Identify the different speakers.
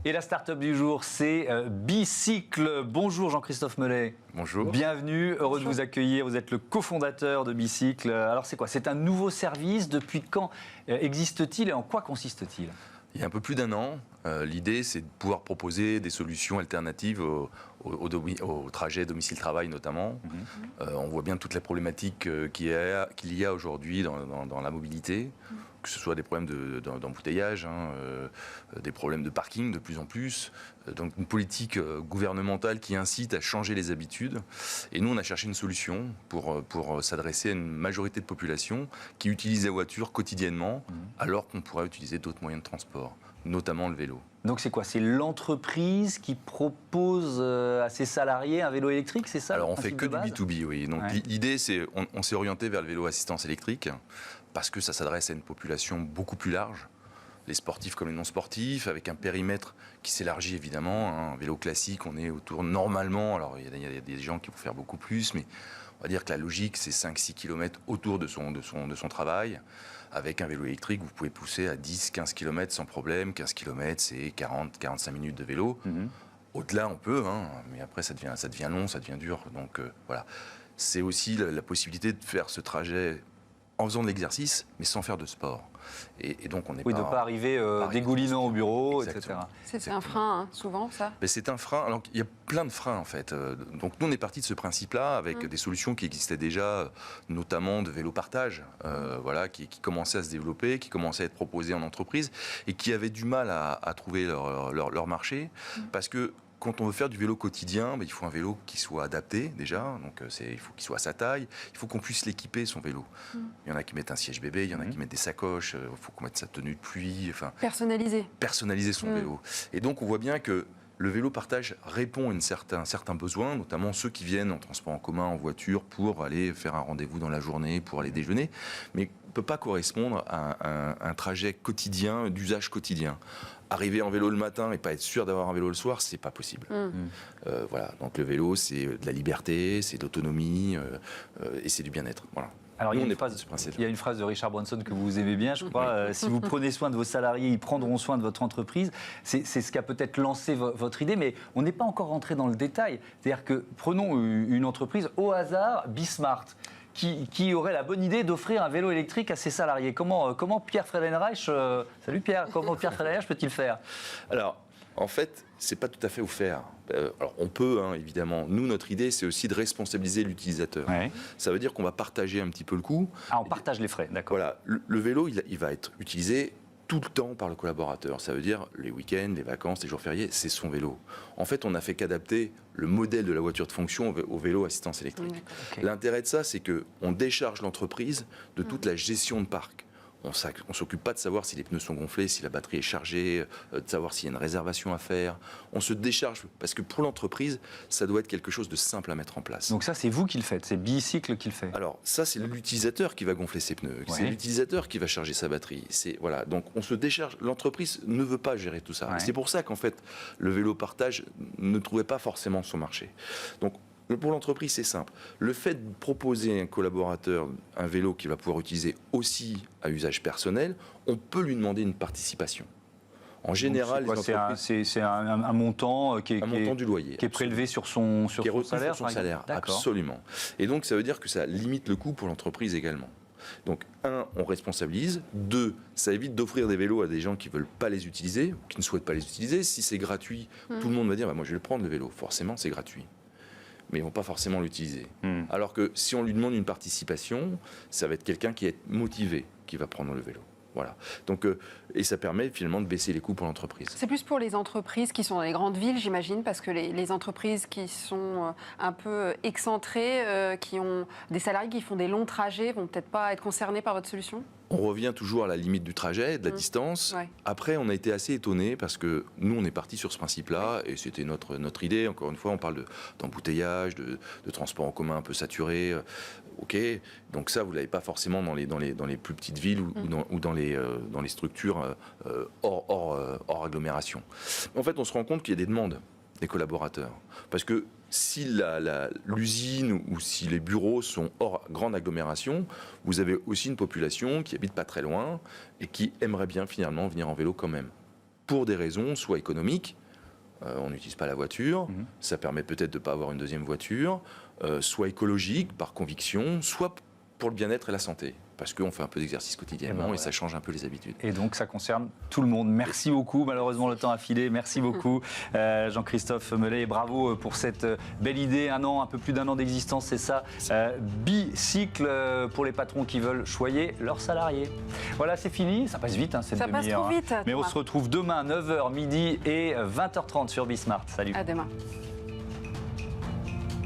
Speaker 1: Et la start-up du jour, c'est Bicycle. Bonjour Jean-Christophe Mellet.
Speaker 2: Bonjour.
Speaker 1: Bienvenue, heureux de vous accueillir. Vous êtes le cofondateur de Bicycle. Alors c'est quoi? C'est un nouveau service. Depuis quand existe-t-il et en quoi consiste-t-il?
Speaker 2: Il y a un peu plus d'1 an, l'idée c'est de pouvoir proposer des solutions alternatives au trajet domicile-travail notamment. On voit bien toute la problématique qu'il y a aujourd'hui dans la mobilité, que ce soit des problèmes d'embouteillage, des problèmes de parking de plus en plus, donc une politique gouvernementale qui incite à changer les habitudes. Et nous on a cherché une solution pour s'adresser à une majorité de population qui utilise la voiture quotidiennement alors qu'on pourrait utiliser d'autres moyens de transport, notamment le vélo.
Speaker 1: Donc c'est quoi? C'est l'entreprise qui propose à ses salariés un vélo électrique, c'est ça?
Speaker 2: Alors on fait que du B2B, oui. Donc l'idée c'est, on s'est orienté vers le vélo assistance électrique parce que ça s'adresse à une population beaucoup plus large, les sportifs comme les non-sportifs, avec un périmètre qui s'élargit évidemment. Un vélo classique, on est autour normalement, alors il y a des gens qui vont faire beaucoup plus, mais on va dire que la logique c'est 5-6 km autour de son travail. Avec un vélo électrique, vous pouvez pousser à 10-15 km sans problème. 15 km, c'est 40-45 minutes de vélo. Au-delà, on peut, mais après, ça devient long, ça devient dur. Donc voilà. C'est aussi la possibilité de faire ce trajet en faisant de l'exercice, mais sans faire de sport. Et donc, on n'est
Speaker 1: de ne pas arriver dégoulinant au bureau, etc.
Speaker 3: C'est un frein, souvent, ça?
Speaker 2: Mais c'est un frein. Alors, il y a plein de freins, en fait. Donc, nous, on est parti de ce principe-là, avec des solutions qui existaient déjà, notamment de vélo partage, voilà, qui commençaient à se développer, qui commençaient à être proposées en entreprise, et qui avaient du mal à trouver leur marché, parce que quand on veut faire du vélo quotidien, il faut un vélo qui soit adapté déjà, donc il faut qu'il soit à sa taille, il faut qu'on puisse l'équiper son vélo. Il y en a qui mettent un siège bébé, il y en a qui mettent des sacoches, il faut qu'on mette sa tenue de pluie, enfin personnaliser son vélo. Et donc on voit bien que le vélo partage répond à certains besoins, notamment ceux qui viennent en transport en commun, en voiture, pour aller faire un rendez-vous dans la journée, pour aller déjeuner, mais ne peut pas correspondre à un trajet quotidien, d'usage quotidien. Arriver en vélo le matin et pas être sûr d'avoir un vélo le soir, c'est pas possible. Voilà. Donc le vélo, c'est de la liberté, c'est de l'autonomie et c'est du bien-être. Voilà.
Speaker 1: Alors, il y a une phrase de Richard Branson que vous aimez bien, je crois. Si vous prenez soin de vos salariés, ils prendront soin de votre entreprise. C'est ce qui a peut-être lancé votre idée, mais on n'est pas encore rentré dans le détail. C'est-à-dire que prenons une entreprise au hasard, Bismart, qui aurait la bonne idée d'offrir un vélo électrique à ses salariés. Comment Pierre Friedenreich, salut Pierre, comment Pierre Friedenreich peut-il faire?
Speaker 2: Alors, en fait, c'est pas tout à fait offert. Alors, on peut, évidemment. Nous, notre idée, c'est aussi de responsabiliser l'utilisateur. Ça veut dire qu'on va partager un petit peu le coût.
Speaker 1: Ah, on partage les frais, d'accord.
Speaker 2: Voilà. Le vélo, il va être utilisé tout le temps par le collaborateur. Ça veut dire les week-ends, les vacances, les jours fériés, c'est son vélo. En fait, on n'a fait qu'adapter le modèle de la voiture de fonction au vélo assistance électrique. L'intérêt de ça, c'est qu'on décharge l'entreprise de toute la gestion de parc. On ne s'occupe pas de savoir si les pneus sont gonflés, si la batterie est chargée, de savoir s'il y a une réservation à faire. On se décharge, parce que pour l'entreprise, ça doit être quelque chose de simple à mettre en place.
Speaker 1: Donc ça, c'est vous qui le faites, c'est Bicycle qui le fait?
Speaker 2: Alors ça, c'est l'utilisateur qui va gonfler ses pneus, c'est l'utilisateur qui va charger sa batterie. Voilà. Donc on se décharge, l'entreprise ne veut pas gérer tout ça. C'est pour ça qu'en fait, le vélo partage ne trouvait pas forcément son marché. Donc pour l'entreprise, c'est simple. Le fait de proposer à un collaborateur un vélo qu'il va pouvoir utiliser aussi à usage personnel, on peut lui demander une participation. En général,
Speaker 1: c'est un montant qui est
Speaker 2: du loyer,
Speaker 1: qui est prélevé sur son salaire.
Speaker 2: Sur son salaire, absolument. Et donc, ça veut dire que ça limite le coût pour l'entreprise également. Donc, on responsabilise. 2, ça évite d'offrir des vélos à des gens qui ne veulent pas les utiliser, ou qui ne souhaitent pas les utiliser. Si c'est gratuit, tout le monde va dire moi, je vais le prendre le vélo. Forcément, c'est gratuit. Mais ils ne vont pas forcément l'utiliser. Alors que si on lui demande une participation, ça va être quelqu'un qui est motivé, qui va prendre le vélo. Voilà. Donc, et ça permet finalement de baisser les coûts pour l'entreprise.
Speaker 3: C'est plus pour les entreprises qui sont dans les grandes villes, j'imagine, parce que les entreprises qui sont un peu excentrées, qui ont des salariés qui font des longs trajets, vont peut-être pas être concernées par votre solution?
Speaker 2: On revient toujours à la limite du trajet, de la distance. Après, on a été assez étonnés parce que nous, on est parti sur ce principe-là et c'était notre idée. Encore une fois, on parle d'embouteillage, de transport en commun un peu saturé. Ok, donc ça, vous l'avez pas forcément dans les plus petites villes ou dans les structures hors agglomération. En fait, on se rend compte qu'il y a des demandes des collaborateurs. Parce que si l'usine ou si les bureaux sont hors grande agglomération, vous avez aussi une population qui habite pas très loin et qui aimerait bien finalement venir en vélo quand même. pour des raisons soit économiques, on n'utilise pas la voiture, ça permet peut-être de ne pas avoir une deuxième voiture, soit écologique, par conviction, soit pour le bien-être et la santé. Parce qu'on fait un peu d'exercice quotidiennement et ça change un peu les habitudes.
Speaker 1: Et donc ça concerne tout le monde. Merci beaucoup. Malheureusement, le temps a filé. Merci beaucoup, Jean-Christophe Mellet. Et bravo pour cette belle idée. Un peu plus d'un an d'existence, c'est ça. Bicycle pour les patrons qui veulent choyer leurs salariés. Voilà, c'est fini. Ça passe vite, cette demi-heure.
Speaker 3: Ça passe trop vite.
Speaker 1: Mais on se retrouve demain, 9h, midi et 20h30 sur Bismart. Salut.
Speaker 3: À demain.